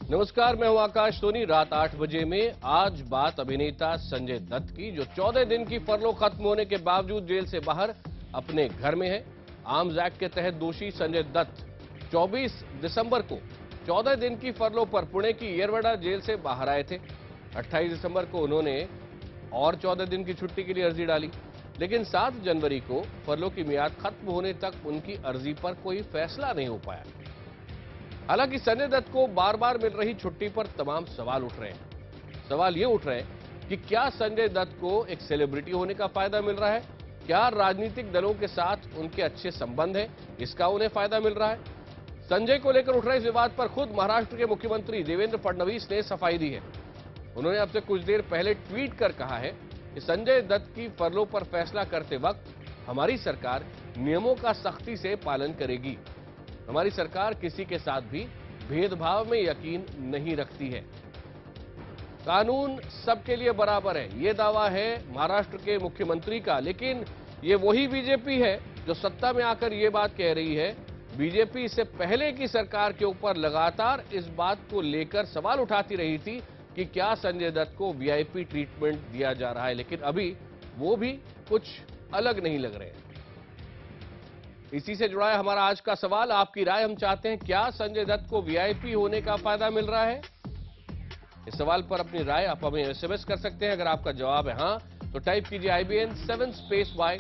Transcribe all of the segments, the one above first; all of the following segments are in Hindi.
नमस्कार, मैं हूं आकाश सोनी। रात 8 बजे में आज बात अभिनेता संजय दत्त की, जो 14 दिन की फरलो खत्म होने के बावजूद जेल से बाहर अपने घर में है। आर्म्स एक्ट के तहत दोषी संजय दत्त 24 दिसंबर को 14 दिन की फरलो पर पुणे की येरवडा जेल से बाहर आए थे। 28 दिसंबर को उन्होंने और 14 दिन की छुट्टी के लिए अर्जी डाली, लेकिन 7 जनवरी को फरलो की मियाद खत्म होने तक उनकी अर्जी पर कोई फैसला नहीं हो पाया। हालांकि संजय दत्त को बार बार मिल रही छुट्टी पर तमाम सवाल उठ रहे हैं। सवाल ये उठ रहे हैं कि क्या संजय दत्त को एक सेलिब्रिटी होने का फायदा मिल रहा है? क्या राजनीतिक दलों के साथ उनके अच्छे संबंध हैं, इसका उन्हें फायदा मिल रहा है? संजय को लेकर उठ रहे इस विवाद पर खुद महाराष्ट्र के मुख्यमंत्री देवेंद्र फडणवीस ने सफाई दी है। उन्होंने अब से कुछ देर पहले ट्वीट कर कहा है कि संजय दत्त की फरलो पर फैसला करते वक्त हमारी सरकार नियमों का सख्ती से पालन करेगी। हमारी सरकार किसी के साथ भी भेदभाव में यकीन नहीं रखती है। कानून सबके लिए बराबर है, यह दावा है महाराष्ट्र के मुख्यमंत्री का। लेकिन ये वही बीजेपी है जो सत्ता में आकर ये बात कह रही है। बीजेपी इससे पहले की सरकार के ऊपर लगातार इस बात को लेकर सवाल उठाती रही थी कि क्या संजय दत्त को वीआईपी ट्रीटमेंट दिया जा रहा है, लेकिन अभी वो भी कुछ अलग नहीं लग रहे हैं। इसी से जुड़ा है हमारा आज का सवाल। आपकी राय हम चाहते हैं, क्या संजय दत्त को वीआईपी होने का फायदा मिल रहा है? इस सवाल पर अपनी राय आप हमें एसएमएस कर सकते हैं। अगर आपका जवाब है हां तो टाइप कीजिए IBN 7 Y।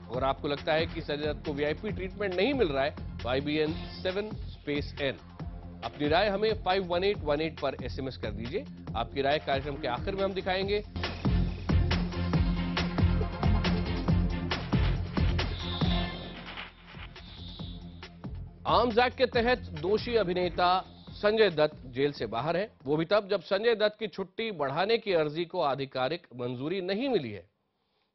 और आपको लगता है कि संजय दत्त को वीआईपी ट्रीटमेंट नहीं मिल रहा है तो IBN 7 N। अपनी राय हमें 51818 पर एसएमएस कर दीजिए। आपकी राय कार्यक्रम के आखिर में हम दिखाएंगे। आर्म्स एक्ट के तहत दोषी अभिनेता संजय दत्त जेल से बाहर है, वो भी तब जब संजय दत्त की छुट्टी बढ़ाने की अर्जी को आधिकारिक मंजूरी नहीं मिली है।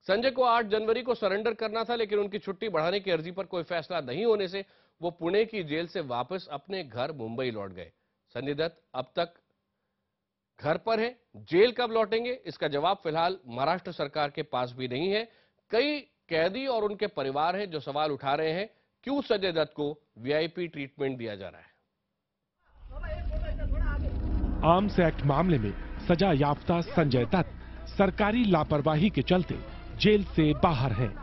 संजय को 8 जनवरी को सरेंडर करना था, लेकिन उनकी छुट्टी बढ़ाने की अर्जी पर कोई फैसला नहीं होने से वो पुणे की जेल से वापस अपने घर मुंबई लौट गए। संजय दत्त अब तक घर पर है। जेल कब लौटेंगे, इसका जवाब फिलहाल महाराष्ट्र सरकार के पास भी नहीं है। कई कैदी और उनके परिवार हैं जो सवाल उठा रहे हैं, क्यों संजय दत्त को वीआईपी ट्रीटमेंट दिया जा रहा है। आर्म्स एक्ट मामले में सजा याफ्ता संजय दत्त सरकारी लापरवाही के चलते जेल से बाहर हैं।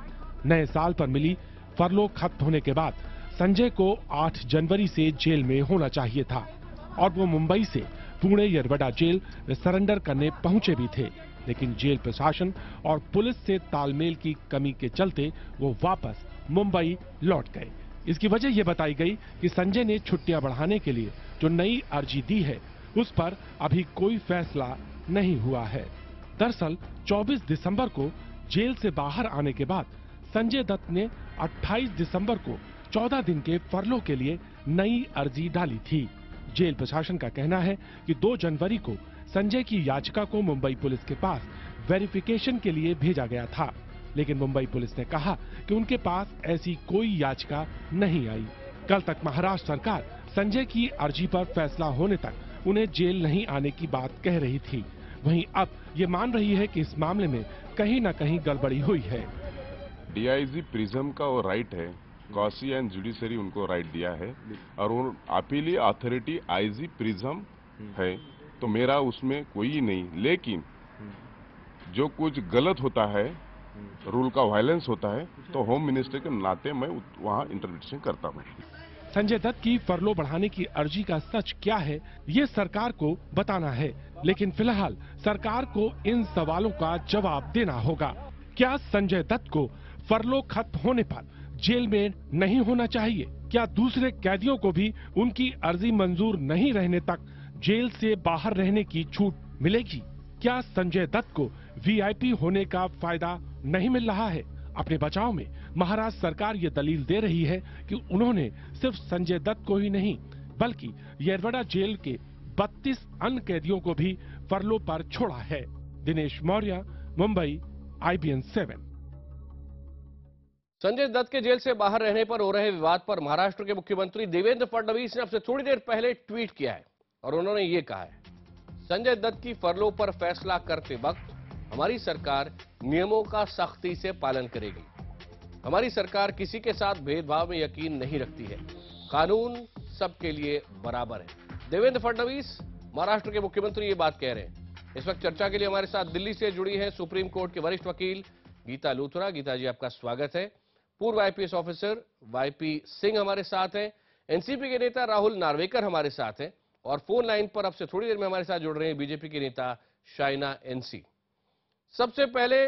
नए साल पर मिली फरलो खत्म होने के बाद संजय को 8 जनवरी से जेल में होना चाहिए था और वो मुंबई से पुणे येरवडा जेल में सरेंडर करने पहुंचे भी थे, लेकिन जेल प्रशासन और पुलिस से तालमेल की कमी के चलते वो वापस मुंबई लौट गए। इसकी वजह यह बताई गई कि संजय ने छुट्टियां बढ़ाने के लिए जो नई अर्जी दी है उस पर अभी कोई फैसला नहीं हुआ है। दरअसल 24 दिसंबर को जेल से बाहर आने के बाद संजय दत्त ने 28 दिसंबर को 14 दिन के फरलो के लिए नई अर्जी डाली थी। जेल प्रशासन का कहना है कि 2 जनवरी को संजय की याचिका को मुंबई पुलिस के पास वेरिफिकेशन के लिए भेजा गया था, लेकिन मुंबई पुलिस ने कहा कि उनके पास ऐसी कोई याचिका नहीं आई। कल तक महाराष्ट्र सरकार संजय की अर्जी पर फैसला होने तक उन्हें जेल नहीं आने की बात कह रही थी। वहीं अब ये मान रही है कि इस मामले में कहीं न कहीं गड़बड़ी हुई है। DIG प्रिज्म का वो राइट है, कॉसी एंड जुडिशरी उनको राइट दिया है और वो अपीली अथॉरिटी IG प्रिज्म है, तो मेरा उसमें कोई नहीं। लेकिन जो कुछ गलत होता है, रूल का वायलेंस होता है, तो होम मिनिस्टर के नाते मैं वहां इंटरवेंशन करता हूं। संजय दत्त की फरलो बढ़ाने की अर्जी का सच क्या है, ये सरकार को बताना है, लेकिन फिलहाल सरकार को इन सवालों का जवाब देना होगा। क्या संजय दत्त को फरलो खत्म होने पर जेल में नहीं होना चाहिए? क्या दूसरे कैदियों को भी उनकी अर्जी मंजूर नहीं रहने तक जेल से बाहर रहने की छूट मिलेगी? क्या संजय दत्त को वीआईपी होने का फायदा नहीं मिल रहा है? अपने बचाव में महाराष्ट्र सरकार ये दलील दे रही है कि उन्होंने सिर्फ संजय दत्त को ही नहीं बल्कि येरवडा जेल के 32 अन्य कैदियों को भी फरलो पर छोड़ा है। दिनेश मौर्य, मुंबई, IBN 7। संजय दत्त के जेल से बाहर रहने पर हो रहे विवाद पर महाराष्ट्र के मुख्यमंत्री देवेंद्र फडणवीस ने अब से थोड़ी देर पहले ट्वीट किया है और उन्होंने ये कहा है, संजय दत्त की फरलो पर फैसला करते वक्त हमारी सरकार नियमों का सख्ती से पालन करेगी। हमारी सरकार किसी के साथ भेदभाव में यकीन नहीं रखती है। कानून सबके लिए बराबर है। देवेंद्र फडणवीस महाराष्ट्र के मुख्यमंत्री ये बात कह रहे हैं। इस वक्त चर्चा के लिए हमारे साथ दिल्ली से जुड़ी हैं सुप्रीम कोर्ट के वरिष्ठ वकील गीता लूथरा। गीता जी, आपका स्वागत है। पूर्व आईपीएस ऑफिसर वाईपी सिंह हमारे साथ हैं। एनसीपी के नेता राहुल नार्वेकर हमारे साथ हैं और फोन लाइन पर अब से थोड़ी देर में हमारे साथ जुड़ रहे हैं बीजेपी के नेता शाइना एनसी। सबसे पहले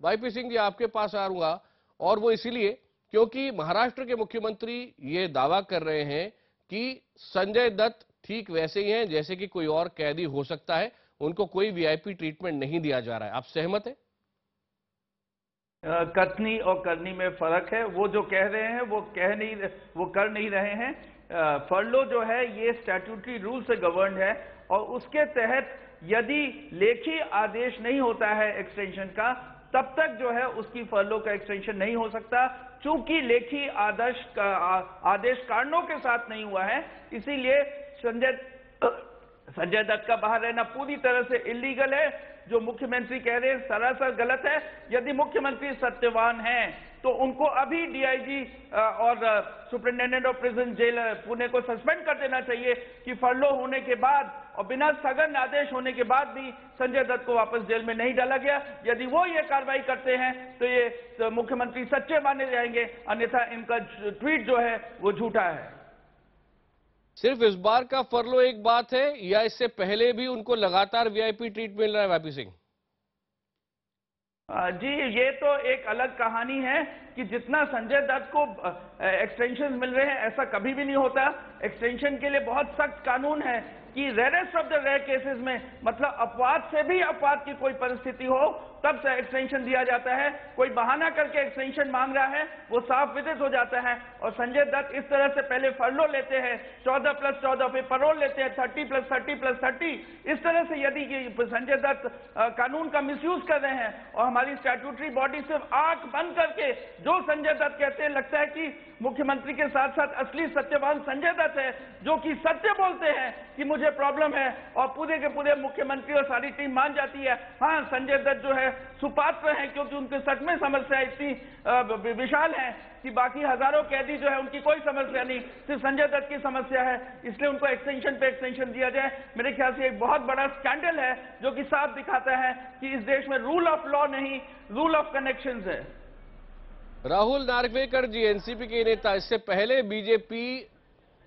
वाईपी सिंह जी, आपके पास आऊंगा, और वो इसीलिए क्योंकि महाराष्ट्र के मुख्यमंत्री ये दावा कर रहे हैं कि संजय दत्त ठीक वैसे ही हैं जैसे कि कोई और कैदी हो सकता है, उनको कोई वीआईपी ट्रीटमेंट नहीं दिया जा रहा है। आप सहमत हैं? कथनी और करनी में फर्क है। वो जो कह रहे हैं वो कर नहीं रहे हैं। फरलो जो है ये स्टैट्यूटरी रूल से गवर्न है और उसके तहत यदि लेखी आदेश नहीं होता है एक्सटेंशन का, तब तक जो है उसकी फरलो का एक्सटेंशन नहीं हो सकता। चूंकि लेखी आदेश कारणों के साथ नहीं हुआ है, इसीलिए संजय दत्त का बाहर रहना पूरी तरह से इलीगल है। जो मुख्यमंत्री कह रहे हैं सरासर गलत है। यदि मुख्यमंत्री सत्यवान हैं तो उनको अभी डीआईजी और superintendent of prison jail Pune को सस्पेंड कर देना चाहिए कि फरलो होने के बाद और बिना स्थगन आदेश होने के बाद भी संजय दत्त को वापस जेल में नहीं डाला गया। यदि वो ये कार्रवाई करते हैं तो ये मुख्यमंत्री सच्चे माने जाएंगे, अन्यथा इनका ट्वीट जो है वो झूठा है। सिर्फ इस बार का फरलो एक बात है या इससे पहले भी उनको लगातार वीआईपी ट्रीट मिल रहा है वाईपी सिंह? जी, ये तो एक अलग कहानी है कि जितना संजय दत्त को एक्सटेंशन मिल रहे हैं ऐसा कभी भी नहीं होता। एक्सटेंशन के लिए बहुत सख्त कानून है कि rarest of the rare cases में, मतलब अपवाद से भी अपवाद की कोई परिस्थिति हो तब से एक्सटेंशन दिया जाता है। कोई बहाना करके एक्सटेंशन मांग रहा है वो साफ विदित हो जाता है। और संजय दत्त इस तरह से पहले फरलो लेते हैं 14+14, फिर पैरोल लेते हैं 30+30+30। इस तरह से यदि संजय दत्त कानून का मिसयूज कर रहे हैं और हमारी स्टैट्यूटरी बॉडी सिर्फ आंख बंद करके जो संजय दत्त कहते हैं, लगता है कि मुख्यमंत्री के साथ साथ असली सत्यवान संजय दत्त है जो कि सत्य बोलते हैं कि मुझे प्रॉब्लम है, और पूरे के पूरे मुख्यमंत्री और सारी टीम मान जाती है हाँ संजय दत्त जो है सुपात्र हैं, क्योंकि उनके सच में समस्या इतनी विशाल है कि बाकी हजारों कैदी जो है उनकी कोई समस्या नहीं, सिर्फ संजय दत्त की समस्या है। इसलिए उनको एक्सटेंशन पे एक्सटेंशन दिया जाए, मेरे ख्याल से एक बहुत बड़ा स्कैंडल है जो कि साफ दिखाता है कि इस देश में रूल ऑफ लॉ नहीं, रूल ऑफ कनेक्शंस है। राहुल नार्वेकर जी, एनसीपी के नेता, इससे पहले बीजेपी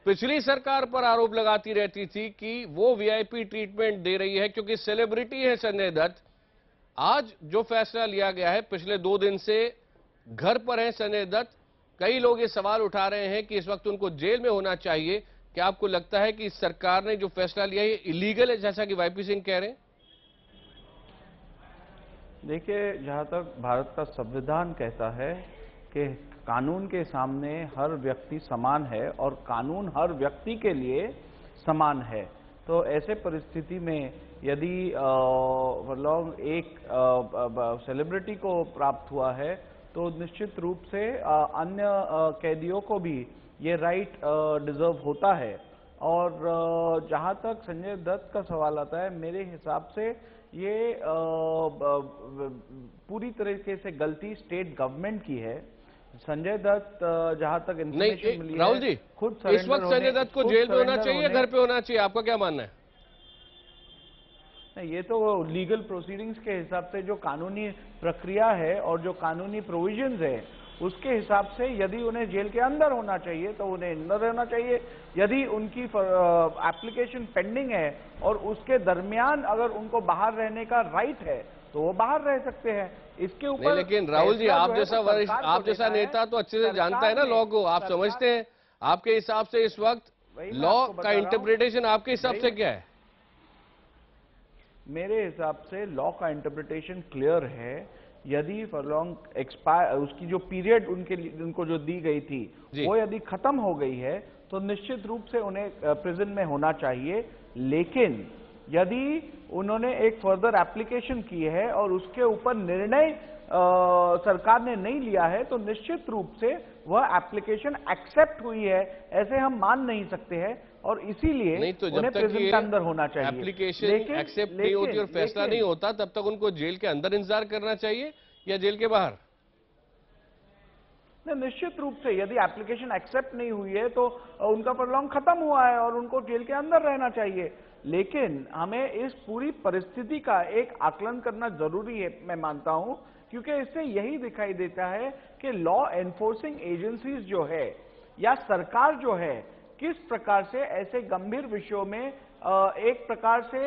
पिछली सरकार पर आरोप लगाती रहती थी कि वो वीआईपी ट्रीटमेंट दे रही है क्योंकि सेलिब्रिटी है संजय दत्त। आज जो फैसला लिया गया है, पिछले 2 दिन से घर पर है संजय दत्त, कई लोग ये सवाल उठा रहे हैं कि इस वक्त उनको जेल में होना चाहिए। क्या आपको लगता है कि सरकार ने जो फैसला लिया है ये इलीगल है, जैसा कि वाईपी सिंह कह रहे हैं? देखिए, जहां तक भारत का संविधान कहता है कि कानून के सामने हर व्यक्ति समान है और कानून हर व्यक्ति के लिए समान है, तो ऐसे परिस्थिति में यदि फरलोंग एक सेलिब्रिटी को प्राप्त हुआ है तो निश्चित रूप से अन्य कैदियों को भी ये राइट डिजर्व होता है। और जहां तक संजय दत्त का सवाल आता है, मेरे हिसाब से ये पूरी तरीके से गलती स्टेट गवर्नमेंट की है। संजय दत्त जहां तक इन्फॉर्मेशन मिली है, राहुल जी, खुद इस वक्त संजय दत्त को जेल में होना चाहिए, घर पे होना चाहिए, आपका क्या मानना है? नहीं, ये तो लीगल प्रोसीडिंग्स के हिसाब से जो कानूनी प्रक्रिया है और जो कानूनी प्रोविजंस है उसके हिसाब से यदि उन्हें जेल के अंदर होना चाहिए तो उन्हें अंदर रहना चाहिए। यदि उनकी एप्लीकेशन पेंडिंग है और उसके दरमियान अगर उनको बाहर रहने का राइट है तो वो बाहर रह सकते हैं। इसके ऊपर लेकिन राहुल जी, आप जैसा वरिष्ठ, आप जैसा नेता तो अच्छे से जानता है ना लॉ को, आप समझते हैं। आपके हिसाब से इस वक्त लॉ का इंटरप्रिटेशन आपके हिसाब से क्या है? मेरे हिसाब से लॉ का इंटरप्रिटेशन क्लियर है। यदि फरलोंग एक्सपायर, उसकी जो पीरियड उनको जो दी गई थी वो यदि खत्म हो गई है तो निश्चित रूप से उन्हें प्रिजन में होना चाहिए। लेकिन यदि उन्होंने एक फर्दर एप्लीकेशन की है और उसके ऊपर निर्णय सरकार ने नहीं लिया है तो निश्चित रूप से वह एप्लीकेशन एक्सेप्ट हुई है ऐसे हम मान नहीं सकते हैं, और इसीलिए नहीं तो उन्हें प्रिजन के अंदर होना चाहिए। एप्लीकेशन एक्सेप्ट नहीं होती और फैसला नहीं होता, तब तक उनको जेल के अंदर इंतजार करना चाहिए या जेल के बाहर? नहीं, निश्चित रूप से यदि एप्लीकेशन एक्सेप्ट नहीं हुई है तो उनका परलॉन्ग खत्म हुआ है और उनको जेल के अंदर रहना चाहिए। लेकिन हमें इस पूरी परिस्थिति का एक आकलन करना जरूरी है, मैं मानता हूं, क्योंकि इससे यही दिखाई देता है कि लॉ एनफोर्सिंग एजेंसीज जो है या सरकार जो है किस प्रकार से ऐसे गंभीर विषयों में एक प्रकार से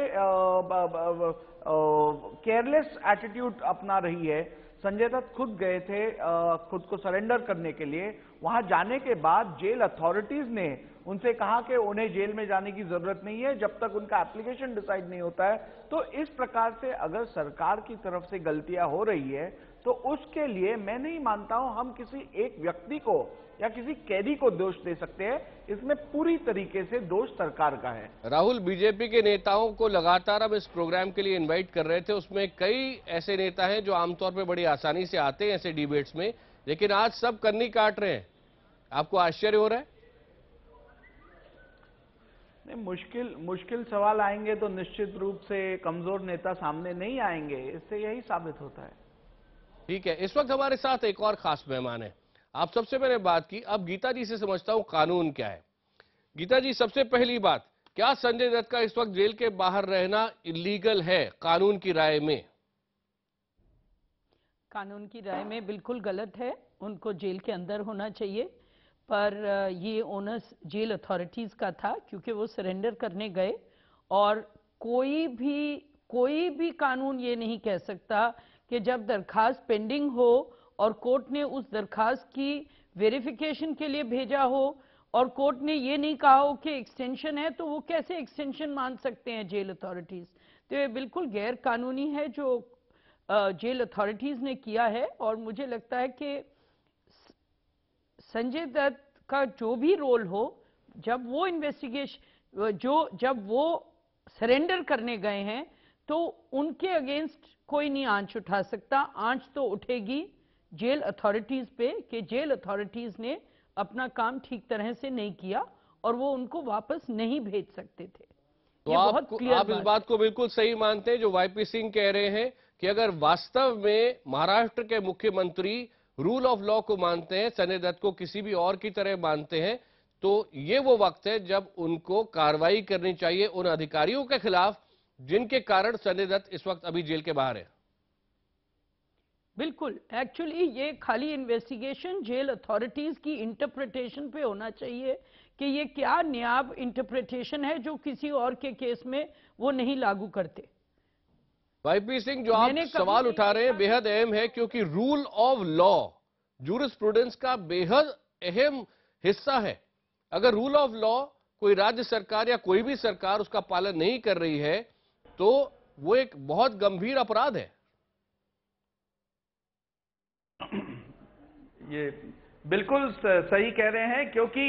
केयरलेस एटीट्यूड अपना रही है। संजय दत्त खुद गए थे खुद को सरेंडर करने के लिए। वहां जाने के बाद जेल अथॉरिटीज ने उनसे कहा कि उन्हें जेल में जाने की जरूरत नहीं है जब तक उनका एप्लीकेशन डिसाइड नहीं होता है। तो इस प्रकार से अगर सरकार की तरफ से गलतियां हो रही है तो उसके लिए मैं नहीं मानता हूं हम किसी एक व्यक्ति को या किसी कैदी को दोष दे सकते हैं। इसमें पूरी तरीके से दोष सरकार का है। राहुल, बीजेपी के नेताओं को लगातार हम इस प्रोग्राम के लिए इनवाइट कर रहे थे, उसमें कई ऐसे नेता हैं जो आमतौर पे बड़ी आसानी से आते हैं ऐसे डिबेट्स में, लेकिन आज सब कन्नी काट रहे हैं। आपको आश्चर्य हो रहा है? नहीं, मुश्किल सवाल आएंगे तो निश्चित रूप से कमजोर नेता सामने नहीं आएंगे, इससे यही साबित होता है। ठीक है, इस वक्त हमारे साथ एक और खास मेहमान है। आप सबसे मैंने बात की, अब गीता जी से समझता हूं कानून क्या है। गीता जी, सबसे पहली बात, क्या संजय दत्त का इस वक्त जेल के बाहर रहना इलीगल है कानून की राय में? कानून की राय में बिल्कुल गलत है, उनको जेल के अंदर होना चाहिए। पर ये ओनर्स जेल अथॉरिटीज का था क्योंकि वो सरेंडर करने गए, और कोई भी कानून ये नहीं कह सकता कि जब दरखास्त पेंडिंग हो और कोर्ट ने उस दरखास्त की वेरिफिकेशन के लिए भेजा हो और कोर्ट ने ये नहीं कहा हो कि एक्सटेंशन है, तो वो कैसे एक्सटेंशन मान सकते हैं जेल अथॉरिटीज। तो ये बिल्कुल गैर कानूनी है जो जेल अथॉरिटीज ने किया है। और मुझे लगता है कि संजय दत्त का जो भी रोल हो, जब वो इन्वेस्टिगेशन जब वो सरेंडर करने गए हैं तो उनके अगेंस्ट कोई नहीं आंच उठा सकता। आंच तो उठेगी जेल अथॉरिटीज पे कि जेल अथॉरिटीज ने अपना काम ठीक तरह से नहीं किया और वो उनको वापस नहीं भेज सकते थे। तो आप इस बात को बिल्कुल सही मानते हैं जो वाईपी सिंह कह रहे हैं कि अगर वास्तव में महाराष्ट्र के मुख्यमंत्री रूल ऑफ लॉ को मानते हैं, संजय दत्त को किसी भी और की तरह मानते हैं, तो ये वो वक्त है जब उनको कार्रवाई करनी चाहिए उन अधिकारियों के खिलाफ जिनके कारण संजय दत्त इस वक्त अभी जेल के बाहर है। बिल्कुल, एक्चुअली ये खाली इन्वेस्टिगेशन जेल अथॉरिटीज की इंटरप्रिटेशन पे होना चाहिए कि ये क्या न्याय इंटरप्रिटेशन है जो किसी और के केस में वो नहीं लागू करते। वाईपी सिंह, जो आप सवाल उठा रहे हैं बेहद अहम है, क्योंकि रूल ऑफ लॉ जूरिस्प्रूडेंस का बेहद अहम हिस्सा है। अगर रूल ऑफ लॉ कोई राज्य सरकार या कोई भी सरकार उसका पालन नहीं कर रही है तो वो एक बहुत गंभीर अपराध है। ये बिल्कुल सही कह रहे हैं, क्योंकि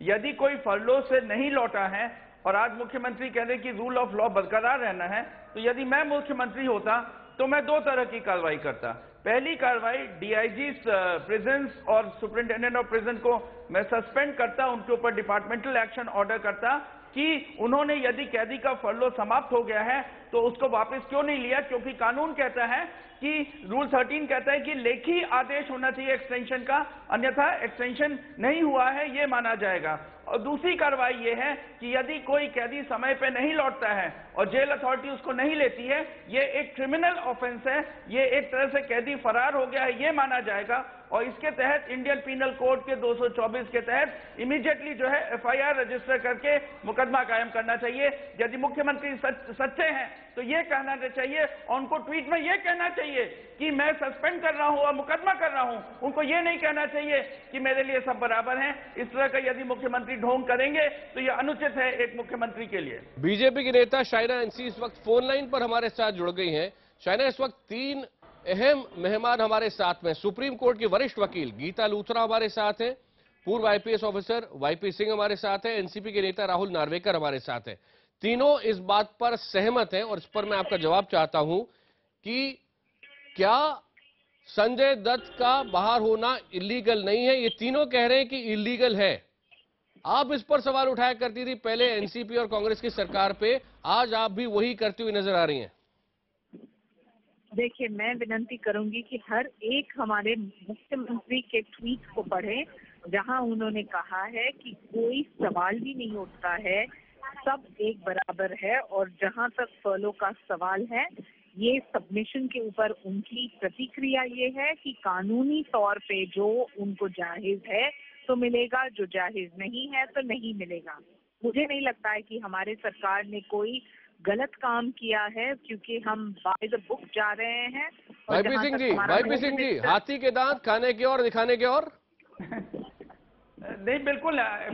यदि कोई फरलो से नहीं लौटा है और आज मुख्यमंत्री कह रहे हैं कि रूल ऑफ लॉ बरकरार रहना है, तो यदि मैं मुख्यमंत्री होता तो मैं दो तरह की कार्रवाई करता। पहली कार्रवाई डीआईजी प्रिजन्स और सुपरिंटेंडेंट ऑफ प्रिजन को मैं सस्पेंड करता, उनके ऊपर डिपार्टमेंटल एक्शन ऑर्डर करता कि उन्होंने यदि कैदी का फरलो समाप्त हो गया है तो उसको वापस क्यों नहीं लिया, क्योंकि कानून कहता है कि रूल 13 कहता है कि लेखी आदेश होना चाहिए एक्सटेंशन का, अन्यथा एक्सटेंशन नहीं हुआ है ये माना जाएगा। और दूसरी कार्रवाई ये है कि यदि कोई कैदी समय पे नहीं लौटता है और जेल अथॉरिटी उसको नहीं लेती है, ये एक क्रिमिनल ऑफेंस है, ये एक तरह से कैदी फरार हो गया है ये माना जाएगा। और इसके तहत इंडियन पीनल कोड के 224 के तहत इमीडिएटली जो है एफआईआर रजिस्टर करके मुकदमा कायम करना चाहिए। यदि मुख्यमंत्री सच्चे हैं तो ये कहना चाहिए और उनको ट्वीट में ये कहना चाहिए कि मैं सस्पेंड कर रहा हूं और मुकदमा कर रहा हूं। उनको ये नहीं कहना चाहिए कि मेरे लिए सब बराबर हैं। इस तरह का यदि मुख्यमंत्री ढोंग करेंगे तो यह अनुचित है एक मुख्यमंत्री के लिए। बीजेपी की नेता शाइना एनसी इस वक्त फोन लाइन पर हमारे साथ जुड़ गई हैं। शाइना, इस वक्त तीन अहम मेहमान हमारे साथ में, सुप्रीम कोर्ट की वरिष्ठ वकील गीता लूथरा हमारे साथ हैं, पूर्व आईपीएस ऑफिसर वाईपी सिंह हमारे साथ हैं, एनसीपी के नेता राहुल नार्वेकर हमारे साथ हैं। तीनों इस बात पर सहमत हैं और इस पर मैं आपका जवाब चाहता हूं कि क्या संजय दत्त का बाहर होना इलीगल नहीं है? ये तीनों कह रहे हैं कि इलीगल है। आप इस पर सवाल उठाया करती थी पहले एनसीपी और कांग्रेस की सरकार पे, आज आप भी वही करती हुई नजर आ रही हैं। देखिए, मैं विनंती करूंगी कि हर एक हमारे मुख्यमंत्री के ट्वीट को पढ़ें, जहां उन्होंने कहा है कि कोई सवाल भी नहीं उठता है, सब एक बराबर है। और जहां तक फर्लो का सवाल है, ये सबमिशन के ऊपर उनकी प्रतिक्रिया ये है कि कानूनी तौर पे जो उनको जायज है तो मिलेगा, जो जायज नहीं है तो नहीं मिलेगा। मुझे नहीं लगता है कि हमारे सरकार ने कोई गलत काम किया है, क्योंकि हम बाय द बुक जा रहे हैं। वाईपी सिंह जी, हाथी के दांत खाने के और दिखाने के और। नहीं,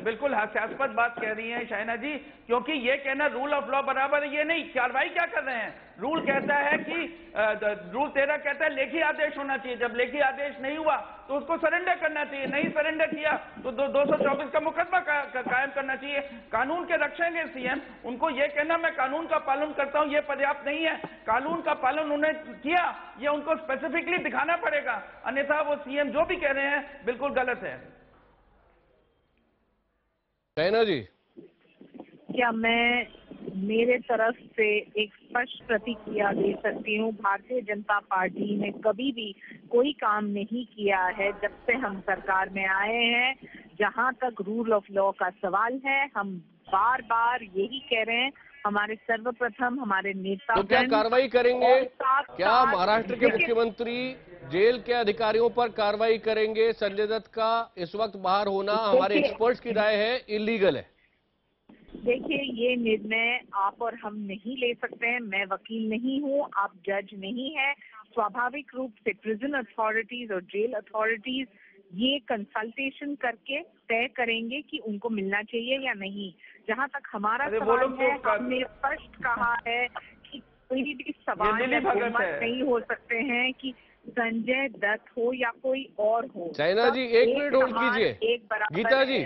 बिल्कुल हास्यास्पद बात कह रही हैं शाइना जी, क्योंकि ये कहना रूल ऑफ लॉ बराबर है, ये नहीं, कार्रवाई क्या कर रहे हैं। रूल कहता है कि रूल 13 कहता है लेखी आदेश होना चाहिए, जब लेखी आदेश नहीं हुआ तो उसको सरेंडर करना चाहिए, नहीं सरेंडर किया तो 224 का मुकदमा कायम करना चाहिए। कानून के रक्षक हैं सीएम, उनको ये कहना मैं कानून का पालन करता हूं ये पर्याप्त नहीं है। कानून का पालन उन्होंने किया, ये उनको स्पेसिफिकली दिखाना पड़ेगा, अन्यथा वो सीएम जो भी कह रहे हैं बिल्कुल गलत है। शैना जी, क्या मैं मेरे तरफ से एक स्पष्ट प्रतिक्रिया दे सकती हूँ? भारतीय जनता पार्टी ने कभी भी कोई काम नहीं किया है जब से हम सरकार में आए हैं। जहाँ तक रूल ऑफ लॉ का सवाल है, हम बार बार यही कह रहे हैं, हमारे सर्वप्रथम हमारे नेता तो क्या कार्रवाई करेंगे? क्या महाराष्ट्र के मुख्यमंत्री जेल के अधिकारियों पर कार्रवाई करेंगे? संजय दत्त का इस वक्त बाहर होना हमारे एक्सपर्ट्स की राय है इलीगल है। देखिए, ये निर्णय आप और हम नहीं ले सकते हैं। मैं वकील नहीं हूँ, आप जज नहीं है। स्वाभाविक रूप से प्रिजन अथॉरिटीज और जेल अथॉरिटीज ये कंसल्टेशन करके तय करेंगे कि उनको मिलना चाहिए या नहीं। जहाँ तक हमारा सवाल है, हमने स्पष्ट कहा है कि कोई भी सवाल नहीं हो सकते हैं कि संजय दत्त हो या कोई और हो। शैना जी, एक मिनट होल्ड कीजिए। गीता जी,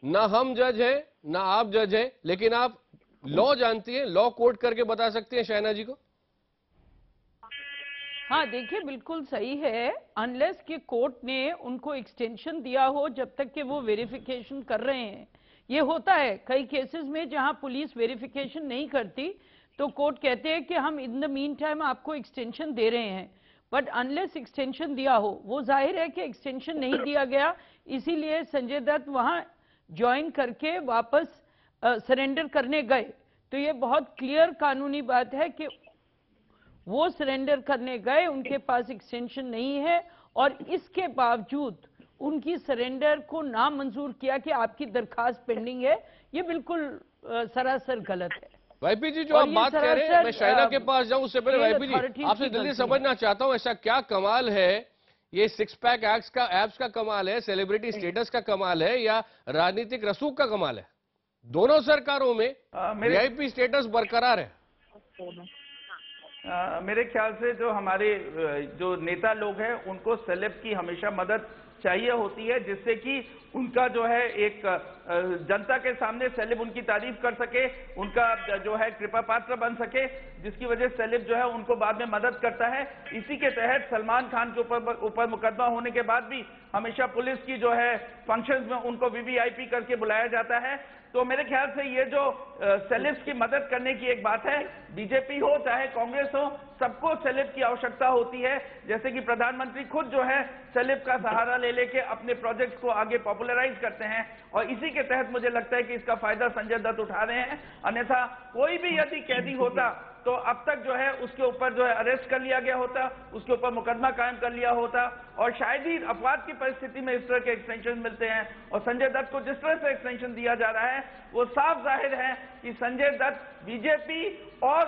ना हम जज है ना आप जज है, लेकिन आप लॉ जानती हैं, लॉ कोट करके बता सकती हैं शैना जी को। हाँ, देखिए, बिल्कुल सही है। अनलेस कि कोर्ट ने उनको एक्सटेंशन दिया हो जब तक कि वो वेरिफिकेशन कर रहे हैं। ये होता है कई केसेस में जहां पुलिस वेरिफिकेशन नहीं करती तो कोर्ट कहते हैं कि हम इन द मीन टाइम आपको एक्सटेंशन दे रहे हैं। बट अनलेस एक्सटेंशन दिया हो, वो जाहिर है कि एक्सटेंशन नहीं दिया गया, इसीलिए संजय दत्त वहां ज्वाइन करके वापस सरेंडर करने गए। तो ये बहुत क्लियर कानूनी बात है कि वो सरेंडर करने गए, उनके पास एक्सटेंशन नहीं है और इसके बावजूद उनकी सरेंडर को नामंजूर किया कि आपकी दरखास्त पेंडिंग है। ये बिल्कुल सरासर गलत है। वाईपी जी, जो आप बात कह रहे हैं, मैं शैना के पास जाऊं उससे पहले वाईपी जी आपसे जल्दी समझना चाहता हूं, ऐसा क्या कमाल है, ये सिक्स पैक एप्स का कमाल है, सेलिब्रिटी स्टेटस का कमाल है, या राजनीतिक रसूख का कमाल है? दोनों सरकारों में वीआईपी स्टेटस बरकरार है। मेरे ख्याल से जो हमारे जो नेता लोग हैं उनको सेलेब की हमेशा मदद चाहिए होती है, जिससे कि उनका जो है एक जनता के सामने सेलेब उनकी तारीफ कर सके, उनका जो है कृपा पात्र बन सके, जिसकी वजह से सेलेब जो है उनको बाद में मदद करता है। इसी के तहत सलमान खान के ऊपर मुकदमा होने के बाद भी हमेशा पुलिस की जो है फंक्शंस में उनको वीवीआईपी करके बुलाया जाता है। तो मेरे ख्याल से ये जो सेलेब्स की मदद करने की एक बात है, बीजेपी हो चाहे कांग्रेस हो, सबको सेलेब की आवश्यकता होती है। जैसे कि प्रधानमंत्री खुद जो है सेलेब का सहारा ले लेके अपने प्रोजेक्ट्स को आगे पॉपुलराइज करते हैं, और इसी के तहत मुझे लगता है कि इसका फायदा संजय दत्त उठा रहे हैं। अन्यथा कोई भी यदि कैदी होता तो अब तक जो है उसके ऊपर जो है अरेस्ट कर लिया गया होता, उसके ऊपर मुकदमा कायम कर लिया होता, और शायद ही अपवाद की परिस्थिति में इस तरह के एक्सटेंशन मिलते हैं। और संजय दत्त को जिस तरह से एक्सटेंशन दिया जा रहा है वो साफ जाहिर है कि संजय दत्त बीजेपी और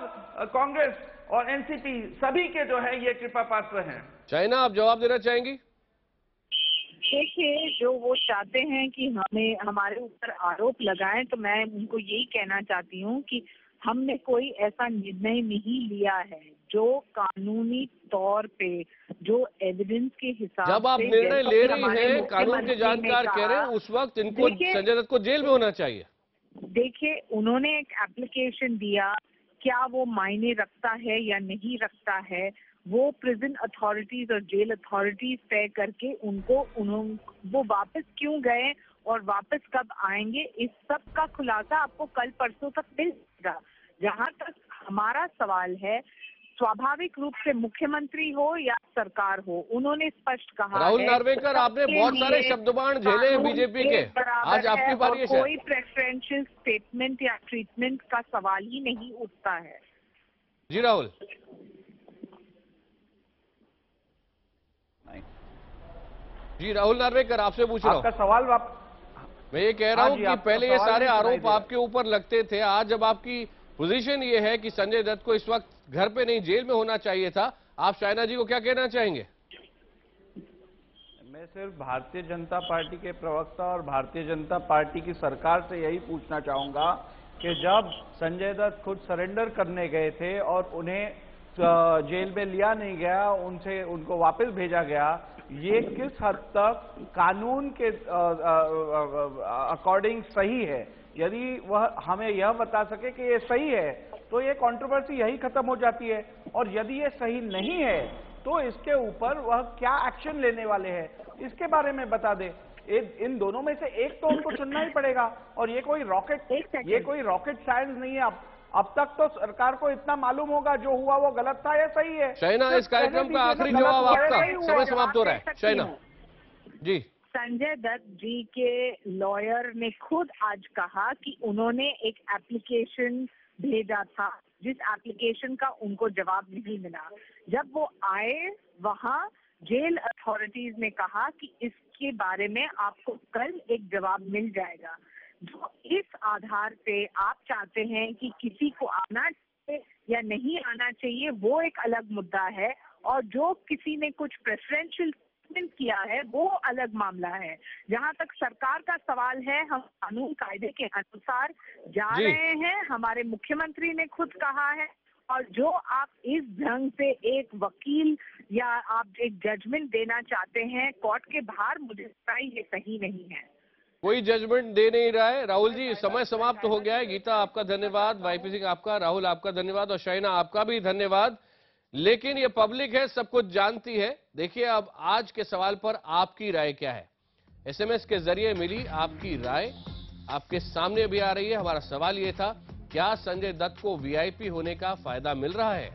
कांग्रेस और एनसीपी सभी के जो है ये कृपा पात्र हैं। शैना, आप जवाब देना चाहेंगी? देखिए, जो वो चाहते हैं कि हमें हमारे ऊपर आरोप लगाएं, तो मैं उनको यही कहना चाहती हूँ कि हमने कोई ऐसा निर्णय नहीं लिया है जो कानूनी तौर पे, जो एविडेंस के हिसाब से। जब आप निर्णय ले रही हैं, कानून के जानकार कह रहे हैं, उस वक्त इनको संजय दत्त को जेल में होना चाहिए। देखिए, उन्होंने एक एप्लीकेशन दिया, क्या वो मायने रखता है या नहीं रखता है, वो प्रिजन अथॉरिटीज और जेल अथॉरिटीज तय करके वो वापस क्यों गए और वापस कब आएंगे, इस सब का खुलासा आपको कल परसों तक मिल जाएगा। जहाँ तक हमारा सवाल है, स्वाभाविक रूप से मुख्यमंत्री हो या सरकार हो, उन्होंने स्पष्ट कहा राहुल है नार्वेकर, आपने सबके बहुत सारे लिए शब्दबाण झेले हैं कानून बीजेपी एक के, बराबर आज आपकी है बारी है और शायद। कोई प्रेफरेंशियल स्टेटमेंट या ट्रीटमेंट का सवाल ही नहीं उठता है। जी राहुल। जी राहुल नार्वेकर, आपसे पूछ रहा हूँ। आपका सवाल मैं ये कह रहा हाँ हूँ जी, कि आपका पहले ये सवाल सारे नहीं सुनाई आरोप दे रहा। आपके ऊपर लगते थे, आज जब आपकी पोजीशन ये है कि संजय दत्त को इस वक्त घर पे नहीं जेल में होना चाहिए था, आप शाइना जी को क्या कहना चाहेंगे? मैं सिर्फ भारतीय जनता पार्टी के प्रवक्ता और भारतीय जनता पार्टी की सरकार से यही पूछना चाहूंगा कि जब संजय दत्त खुद सरेंडर करने गए थे और उन्हें जेल में लिया नहीं गया, उनको वापस भेजा गया, ये किस हद तक कानून के अकॉर्डिंग सही है? यदि वह हमें यह बता सके कि ये सही है तो ये कंट्रोवर्सी यही खत्म हो जाती है, और यदि ये सही नहीं है तो इसके ऊपर वह क्या एक्शन लेने वाले हैं, इसके बारे में बता दे। इन दोनों में से एक तो उनको चुनना ही पड़ेगा, और ये कोई रॉकेट साइंस नहीं है। अब तक तो सरकार को इतना मालूम होगा जो हुआ वो गलत था या सही है। शाइना, इस कार्यक्रम का आखिरी जवाब आपका, समय समाप्त हो रहा है। शाइना जी। संजय दत्त जी के लॉयर ने खुद आज कहा कि उन्होंने एक एप्लीकेशन भेजा था, जिस एप्लीकेशन का उनको जवाब नहीं मिला। जब वो आए वहां जेल अथॉरिटीज ने कहा कि इसके बारे में आपको कल एक जवाब मिल जाएगा। जो इस आधार पे आप चाहते हैं कि किसी को आना चाहिए या नहीं आना चाहिए, वो एक अलग मुद्दा है, और जो किसी ने कुछ प्रेफरेंशियल किया है वो अलग मामला है। जहां तक सरकार का सवाल है, हम कानून कायदे के अनुसार जा रहे हैं, हमारे मुख्यमंत्री ने खुद कहा है, और जो आप इस ढंग से एक वकील या आप एक जजमेंट देना चाहते हैं कोर्ट के बाहर, मुझे लगता है ये सही नहीं है। कोई जजमेंट दे नहीं रहा है। राहुल जी, समय समाप्त हो गया है। गीता आपका धन्यवाद, वाईपी सिंह आपका, राहुल आपका धन्यवाद, और शाइना आपका भी धन्यवाद। लेकिन ये पब्लिक है, सब कुछ जानती है। देखिए अब आज के सवाल पर आपकी राय क्या है? एसएमएस के जरिए मिली आपकी राय आपके सामने भी आ रही है। हमारा सवाल ये था, क्या संजय दत्त को वीआईपी होने का फायदा मिल रहा है?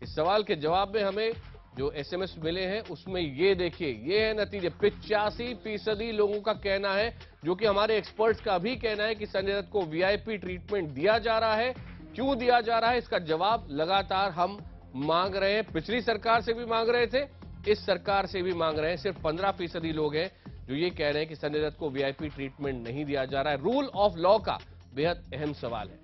इस सवाल के जवाब में हमें जो एसएमएस मिले हैं उसमें ये देखिए, ये है नतीजे। 85% लोगों का कहना है, जो कि हमारे एक्सपर्ट्स का भी कहना है कि संजय दत्त को वीआईपी ट्रीटमेंट दिया जा रहा है। क्यों दिया जा रहा है, इसका जवाब लगातार हम मांग रहे हैं। पिछली सरकार से भी मांग रहे थे, इस सरकार से भी मांग रहे हैं। सिर्फ 15% लोग हैं जो ये कह रहे हैं कि संजय दत्त को वीआईपी ट्रीटमेंट नहीं दिया जा रहा है। रूल ऑफ लॉ का बेहद अहम सवाल है।